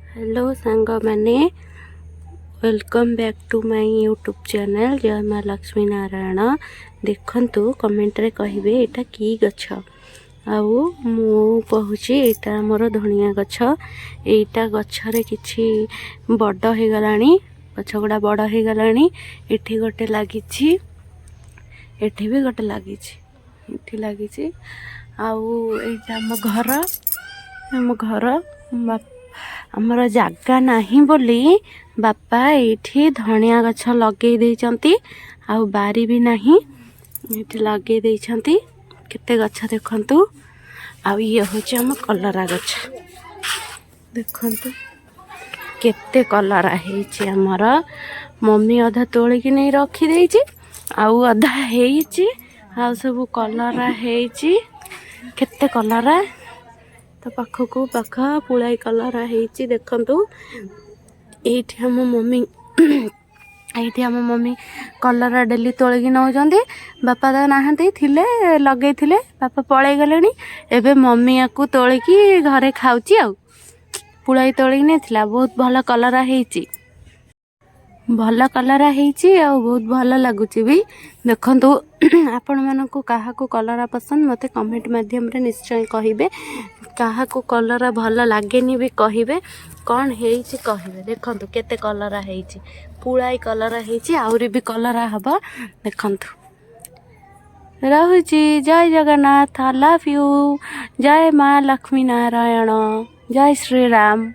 Hello सांग मैंने welcome back to my YouTube channel जय माँ लक्ष्मी नारायण। देखंतु कमेंट रे कहिबे एटा की गछ आउ मु कहूची एटा मोर धनिया गछ। एटा गछरे किछि बड़ हे गलानी, गछ गुडा बड़ हे गलानी। एठी गोटे लागिछि, एठी भी गोटे लागिछि, एठी लागिछि। आउ एटा हम घर आमर जागा नहीं बोली बापा ये धनिया गछ लगे देइचंती। आउ बारी भी नहीं, ये लगे देइचंती। केते गछ देखंतु। आउ ये होचे हम कलरा गछ, देखंतु केते कलरा हेइची। हमर मम्मी अधा तोलिकी नहीं रखी देइची, आउ अधा हेइची। आउ सब कलरा हेइची, केते कलरा तो पाखकू पाख पुलाई कलरा हेइची। देखंतु एठी हम मम्मी कलरा डेली तोलिकी नौचंती। बापा तो नाहंती, थिले लगे थिले, बापा पळेई गलेनी। एबे मम्मी याकू तोलिकी घरे खाउची। आउ पुलाई तोलिकी नेथिला, बहुत भल कलरा हेइची, भल कलरा हेइची। आउ बहुत भल लागुची भी। देखंतु आपण मानकू काहाकू कलरा पसंद मते कमेंट माध्यम रे निश्चय कहिबे। काहाकू कलरा भल लागेनी भी कहिबे, कौन हेइची कहिबे। देखंतु केते कलरा हेइची, पुलाई कलरा हेइची, आउरी भी कलरा हबा। देखंतु रहुची। जय जगन्नाथ, लव यू। जय माँ लक्ष्मी नारायण, जय श्री राम।